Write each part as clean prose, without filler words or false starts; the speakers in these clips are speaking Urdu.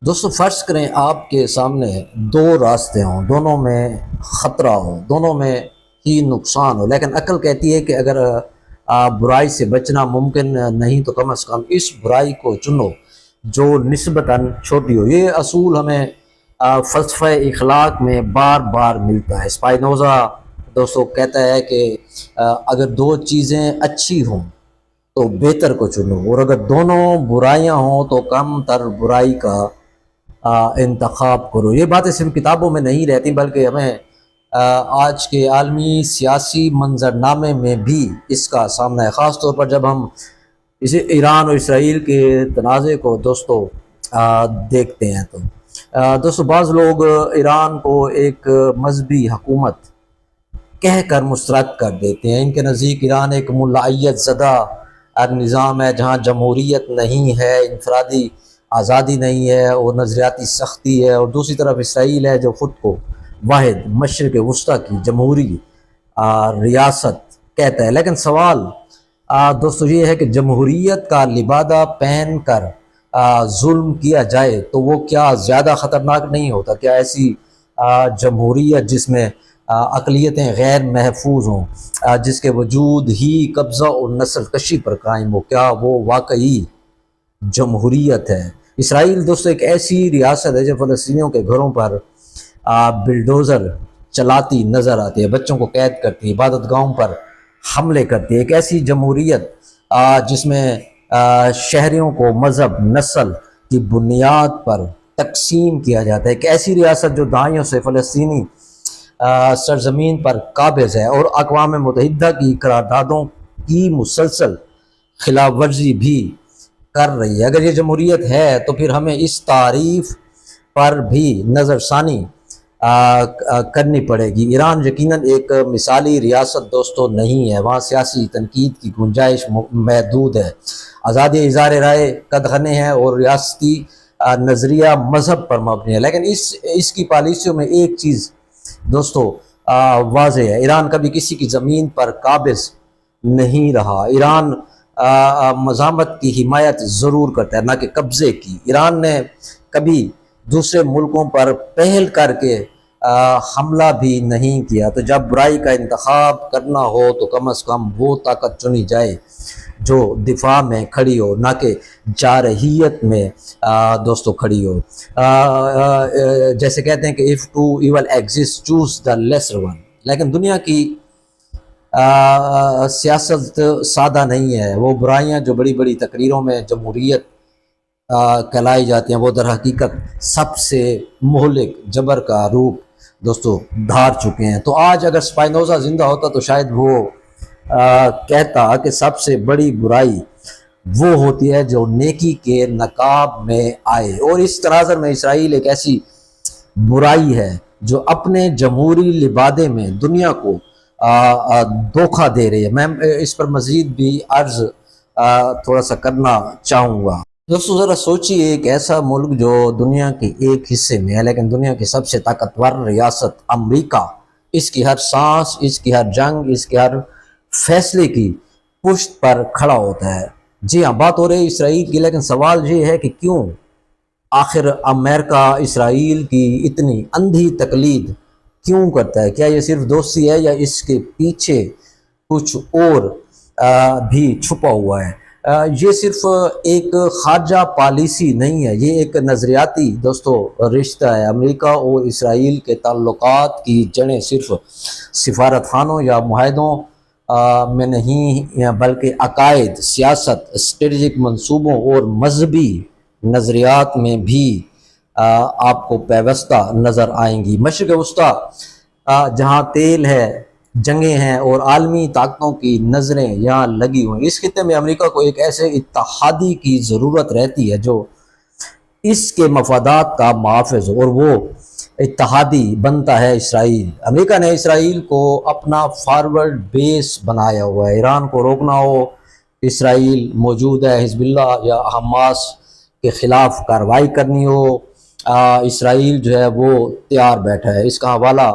دوستو فرض کریں آپ کے سامنے دو راستے ہوں، دونوں میں خطرہ ہو، دونوں میں ہی نقصان ہو، لیکن عقل کہتی ہے کہ اگر برائی سے بچنا ممکن نہیں تو کم از کم اس برائی کو چنو جو نسبتاً چھوٹی ہو۔ یہ اصول ہمیں فلسفہ اخلاق میں بار بار ملتا ہے۔ اسپائنوزا دوستو کہتا ہے کہ اگر دو چیزیں اچھی ہوں تو بہتر کو چنو، اور اگر دونوں برائیاں ہوں تو کم تر برائی کا انتخاب کرو۔ یہ باتیں صرف کتابوں میں نہیں رہتی بلکہ ہمیں آج کے عالمی سیاسی منظرنامے میں بھی اس کا سامنا ہے، خاص طور پر جب ہم اسے ایران اور اسرائیل کے تنازع کو دوستو دیکھتے ہیں تو دوستو بعض لوگ ایران کو ایک مذہبی حکومت کہہ کر مسترد کر دیتے ہیں۔ ان کے نزدیک ایران ایک ملائیت زدہ نظام ہے جہاں جمہوریت نہیں ہے، انفرادی آزادی نہیں ہے اور نظریاتی سختی ہے، اور دوسری طرف اسرائیل ہے جو خود کو واحد مشرق وسطی کی جمہوری ریاست کہتا ہے۔ لیکن سوال دوستو یہ ہے کہ جمہوریت کا لبادہ پہن کر ظلم کیا جائے تو وہ کیا زیادہ خطرناک نہیں ہوتا؟ کیا ایسی جمہوریت جس میں اقلیتیں غیر محفوظ ہوں، جس کے وجود ہی قبضہ اور نسل کشی پر قائم ہو، کیا وہ واقعی جمہوریت ہے؟ اسرائیل دوستو ایک ایسی ریاست ہے جو فلسطینیوں کے گھروں پر بلڈوزر چلاتی نظر آتی ہے، بچوں کو قید کرتی ہے، عبادت گاہوں پر حملے کرتی ہے۔ ایک ایسی جمہوریت جس میں شہریوں کو مذہب نسل کی بنیاد پر تقسیم کیا جاتا ہے، ایک ایسی ریاست جو دہائیوں سے فلسطینی سرزمین پر قابض ہے اور اقوام متحدہ کی قراردادوں کی مسلسل خلاف ورزی بھی کر رہی ہے۔ اگر یہ جمہوریت ہے تو پھر ہمیں اس تعریف پر بھی نظر ثانی کرنی پڑے گی۔ ایران یقیناً ایک مثالی ریاست دوستو نہیں ہے، وہاں سیاسی تنقید کی گنجائش محدود ہے، آزادی اظہار رائے قدغنے ہے اور ریاستی نظریہ مذہب پر مبنی ہے۔ لیکن اس کی پالیسیوں میں ایک چیز دوستو واضح ہے، ایران کبھی کسی کی زمین پر قابض نہیں رہا۔ ایران مزاحمت کی حمایت ضرور کرتا ہے، نہ کہ قبضے کی۔ ایران نے کبھی دوسرے ملکوں پر پہل کر کے حملہ بھی نہیں کیا۔ تو جب برائی کا انتخاب کرنا ہو تو کم از کم وہ طاقت چنی جائے جو دفاع میں کھڑی ہو، نہ کہ جارحیت میں دوستو کھڑی ہو۔ جیسے کہتے ہیں کہ if two evil exists choose the lesser one۔ لیکن دنیا کی سیاست سادہ نہیں ہے، وہ برائیاں جو بڑی بڑی تقریروں میں جمہوریت کہلائی جاتی ہیں وہ در حقیقت سب سے مہلک جبر کا روپ دوستو دھار چکے ہیں۔ تو آج اگر اسپائنوزا زندہ ہوتا تو شاید وہ کہتا کہ سب سے بڑی برائی وہ ہوتی ہے جو نیکی کے نقاب میں آئے، اور اس تناظر میں اسرائیل ایک ایسی برائی ہے جو اپنے جمہوری لبادے میں دنیا کو دھوکہ دے رہی ہے۔ میں اس پر مزید بھی عرض تھوڑا سا کرنا چاہوں گا۔ دوستو ذرا سوچیے، ایک ایسا ملک جو دنیا کے ایک حصے میں ہے لیکن دنیا کی سب سے طاقتور ریاست امریکہ اس کی ہر سانس، اس کی ہر جنگ، اس کے ہر فیصلے کی پشت پر کھڑا ہوتا ہے۔ جی ہاں، بات ہو رہی ہے اسرائیل کی، لیکن سوال یہ ہے کہ کیوں آخر امریکہ اسرائیل کی اتنی اندھی تقلید کیوں کرتا ہے؟ کیا یہ صرف دوستی ہے یا اس کے پیچھے کچھ اور بھی چھپا ہوا ہے؟ یہ صرف ایک خارجہ پالیسی نہیں ہے، یہ ایک نظریاتی دوستو رشتہ ہے۔ امریکہ اور اسرائیل کے تعلقات کی جڑیں صرف سفارت خانوں یا معاہدوں میں نہیں بلکہ عقائد، سیاست، اسٹریٹجک منصوبوں اور مذہبی نظریات میں بھی آپ کو پیوستہ نظر آئیں گی۔ مشرق وسطی جہاں تیل ہے، جنگیں ہیں اور عالمی طاقتوں کی نظریں یہاں لگی ہوئی، اس خطے میں امریکہ کو ایک ایسے اتحادی کی ضرورت رہتی ہے جو اس کے مفادات کا محافظ ہو، اور وہ اتحادی بنتا ہے اسرائیل۔ امریکہ نے اسرائیل کو اپنا فارورڈ بیس بنایا ہوا ہے۔ ایران کو روکنا ہو، اسرائیل موجود ہے، حزب اللہ یا حماس کے خلاف کارروائی کرنی ہو، اسرائیل جو ہے وہ تیار بیٹھا ہے۔ اس کا حوالہ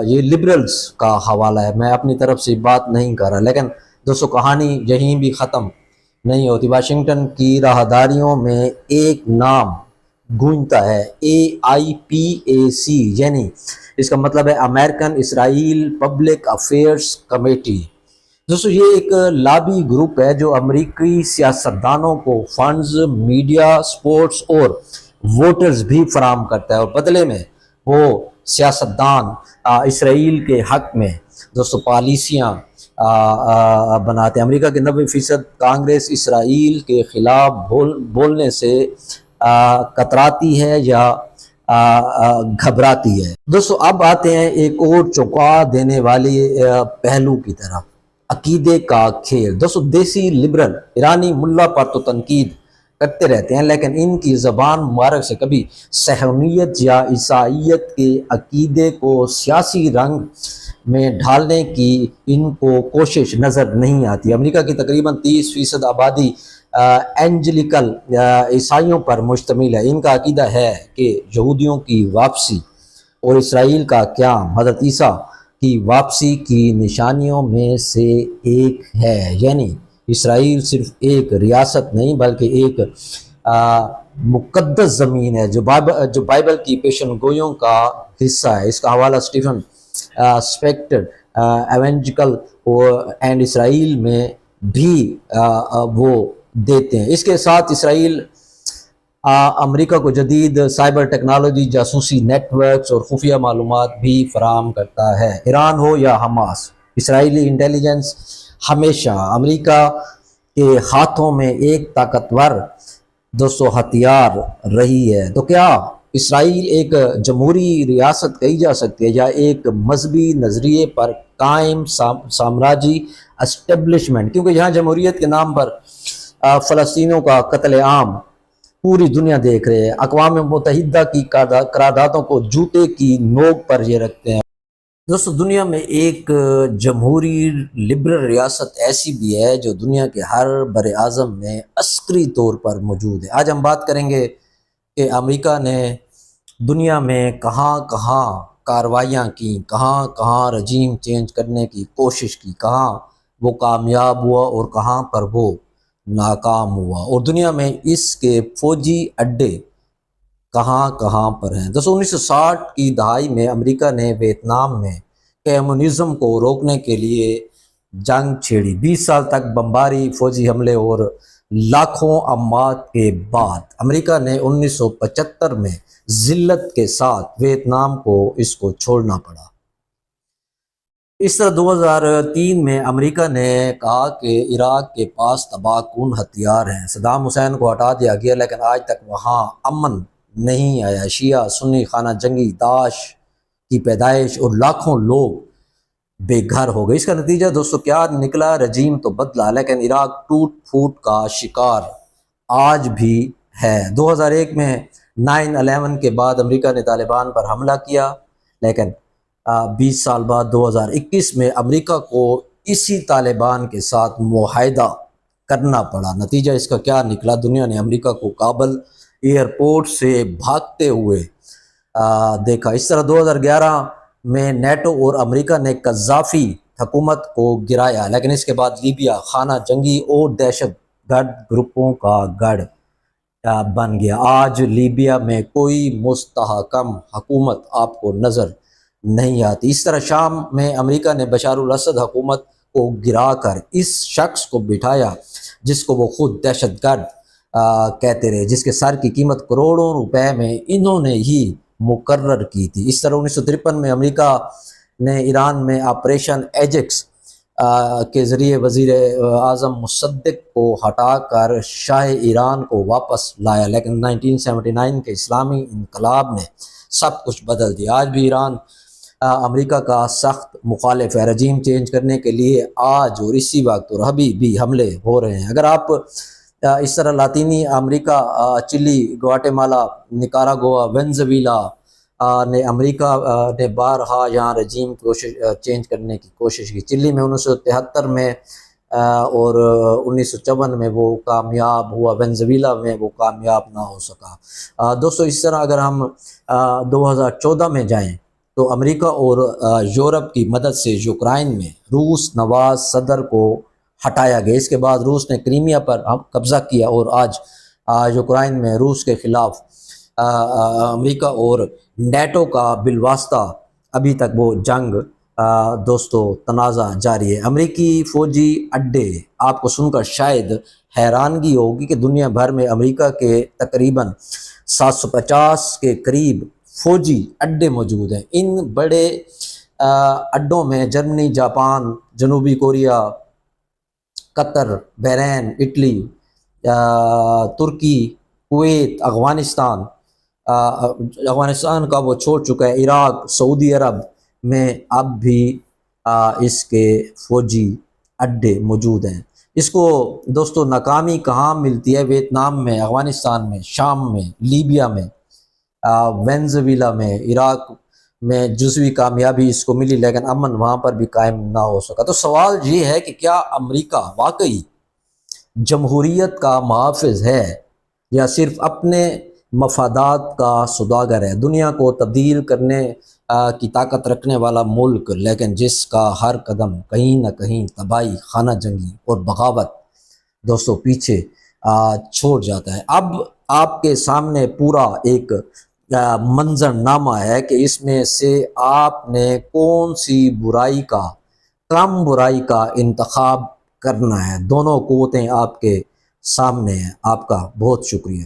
یہ لبرلز کا حوالہ ہے، میں اپنی طرف سے بات نہیں کر رہا، لیکن دوستو کہانی یہیں بھی ختم نہیں ہوتی۔ واشنگٹن کی راہداریوں میں ایک نام گونجتا ہے AIPAC، یعنی اس کا مطلب ہے امریکن اسرائیل پبلک افیئرس کمیٹی۔ دوستو یہ ایک لابی گروپ ہے جو امریکی سیاستدانوں کو فنڈز، میڈیا، سپورٹس اور ووٹرز بھی فراہم کرتا ہے، اور بدلے میں وہ سیاستدان اسرائیل کے حق میں دوستو پالیسیاں بناتے ہیں۔ امریکہ کے 90% کانگریس اسرائیل کے خلاف بولنے سے کتراتی ہے یا گھبراتی ہے۔ دوستو اب آتے ہیں ایک اور چونکا دینے والی پہلو کی طرف، عقیدے کا کھیل۔ دوستو دیسی لبرل ایرانی ملا پر تو تنقید کرتے رہتے ہیں، لیکن ان کی زبان مبارک سے کبھی صہیونیت یا عیسائیت کے عقیدے کو سیاسی رنگ میں ڈھالنے کی ان کو کوشش نظر نہیں آتی۔ امریکہ کی تقریباً 30% آبادی اینجلیکل عیسائیوں پر مشتمل ہے۔ ان کا عقیدہ ہے کہ یہودیوں کی واپسی اور اسرائیل کا قیام حضرت عیسیٰ کی واپسی کی نشانیوں میں سے ایک ہے، یعنی اسرائیل صرف ایک ریاست نہیں بلکہ ایک مقدس زمین ہے جو بائبل کی پیشن گوئیوں کا حصہ ہے۔ اس کا حوالہ اسٹیفن اسپیکٹر ایونجیکل اینڈ اسرائیل میں بھی وہ دیتے ہیں۔ اس کے ساتھ اسرائیل امریکہ کو جدید سائبر ٹیکنالوجی، جاسوسی نیٹ ورکس اور خفیہ معلومات بھی فراہم کرتا ہے۔ ایران ہو یا حماس، اسرائیلی انٹیلیجنس ہمیشہ امریکہ کے ہاتھوں میں ایک طاقتور ہتھیار رہی ہے۔ تو کیا اسرائیل ایک جمہوری ریاست کہی جا سکتی ہے یا ایک مذہبی نظریے پر قائم سامراجی اسٹیبلشمنٹ؟ کیونکہ یہاں جمہوریت کے نام پر فلسطینیوں کا قتل عام پوری دنیا دیکھ رہے ہیں۔ اقوام متحدہ کی قراردادوں کو جوتے کی نوک پر یہ رکھتے ہیں۔ دوستو دنیا میں ایک جمہوری لبرل ریاست ایسی بھی ہے جو دنیا کے ہر بر اعظم میں عسکری طور پر موجود ہے۔ آج ہم بات کریں گے کہ امریکہ نے دنیا میں کہاں کہاں کارروائیاں کی، کہاں کہاں رجیم چینج کرنے کی کوشش کی، کہاں وہ کامیاب ہوا اور کہاں پر وہ ناکام ہوا، اور دنیا میں اس کے فوجی اڈے کہاں کہاں پر ہیں۔ 1960 کی دہائی میں امریکہ نے ویتنام میں کمیونزم کو روکنے کے لیے جنگ چھیڑی۔ 20 سال تک بمباری، فوجی حملے اور لاکھوں اموات کے بعد امریکہ نے 1975 میں ذلت کے ساتھ ویتنام کو اس کو چھوڑنا پڑا۔ اس طرح 2003 میں امریکہ نے کہا کہ عراق کے پاس تباہ کن ہتھیار ہیں، صدام حسین کو ہٹا دیا گیا، لیکن آج تک وہاں امن نہیں آیا۔ شیعہ سنی خانہ جنگی، داعش کی پیدائش اور لاکھوں لوگ بے گھر ہو گئے۔ اس کا نتیجہ دوستو کیا نکلا؟ رجیم تو بدلا، لیکن عراق ٹوٹ پھوٹ کا شکار آج بھی ہے۔ 2001 میں 9/11 کے بعد امریکہ نے طالبان پر حملہ کیا، لیکن 20 سال بعد 2021 میں امریکہ کو اسی طالبان کے ساتھ معاہدہ کرنا پڑا۔ نتیجہ اس کا کیا نکلا؟ دنیا نے امریکہ کو کابل ایئرپورٹ سے بھاگتے ہوئے دیکھا۔ اس طرح 2011 میں نیٹو اور امریکہ نے قذافی حکومت کو گرایا، لیکن اس کے بعد لیبیا خانہ جنگی اور دہشت گرد گروپوں کا گڑھ بن گیا۔ آج لیبیا میں کوئی مستحکم حکومت آپ کو نظر نہیں آتی۔ اس طرح شام میں امریکہ نے بشار الاسد حکومت کو گرا کر اس شخص کو بٹھایا جس کو وہ خود دہشت گرد کہتے رہے، جس کے سر کی قیمت کروڑوں روپے میں انہوں نے ہی مقرر کی تھی۔ اس طرح 1953 میں امریکہ نے ایران میں آپریشن ایجکس کے ذریعے وزیر اعظم مصدق کو ہٹا کر شاہ ایران کو واپس لایا، لیکن 1979 کے اسلامی انقلاب نے سب کچھ بدل دیا۔ آج بھی ایران امریکہ کا سخت مخالف ہے۔ رجیم چینج کرنے کے لیے آج اور اسی وقت اور ابھی بھی حملے ہو رہے ہیں۔ اگر آپ اس طرح لاطینی امریکہ، چلی، گواٹے-مالا، نکاراگوا، وینزویلا نے امریکہ نے بارہا یہاں رجیم چینج کرنے کی کوشش کی۔ چلی میں 1973 میں اور 1954 میں وہ کامیاب ہوا، وینزویلا میں وہ کامیاب نہ ہو سکا۔ دوستو اس طرح اگر ہم 2014 میں جائیں تو امریکہ اور یورپ کی مدد سے یوکرائن میں روس نواز صدر کو ہٹایا گیا۔ اس کے بعد روس نے کرائمیا پر قبضہ کیا اور آج یوکرائن میں روس کے خلاف امریکہ اور نیٹو کا بالواسطہ ابھی تک وہ جنگ دوستو تنازع جاری ہے۔ امریکی فوجی اڈے، آپ کو سن کر شاید حیرانگی ہوگی کہ دنیا بھر میں امریکہ کے تقریباً 750 کے قریب فوجی اڈے موجود ہیں۔ ان بڑے اڈوں میں جرمنی، جاپان، جنوبی کوریا، قطر، بحرین، اٹلی، ترکی، کویت، افغانستان کا وہ چھوڑ چکا ہے، عراق، سعودی عرب میں اب بھی اس کے فوجی اڈے موجود ہیں۔ اس کو دوستو ناکامی کہاں ملتی ہے؟ ویتنام میں، افغانستان میں، شام میں، لیبیا میں، وینزویلا میں، عراق میں جزوی کامیابی اس کو ملی، لیکن امن وہاں پر بھی قائم نہ ہو سکا۔ تو سوال یہ ہے کہ کیا امریکہ واقعی جمہوریت کا محافظ ہے یا صرف اپنے مفادات کا سوداگر ہے؟ دنیا کو تبدیل کرنے کی طاقت رکھنے والا ملک، لیکن جس کا ہر قدم کہیں نہ کہیں تباہی، خانہ جنگی اور بغاوت دوستو پیچھے چھوڑ جاتا ہے۔ اب آپ کے سامنے پورا ایک منظر نامہ ہے کہ اس میں سے آپ نے کون سی برائی کا، کم برائی کا انتخاب کرنا ہے۔ دونوں قوتیں آپ کے سامنے ہیں۔ آپ کا بہت شکریہ۔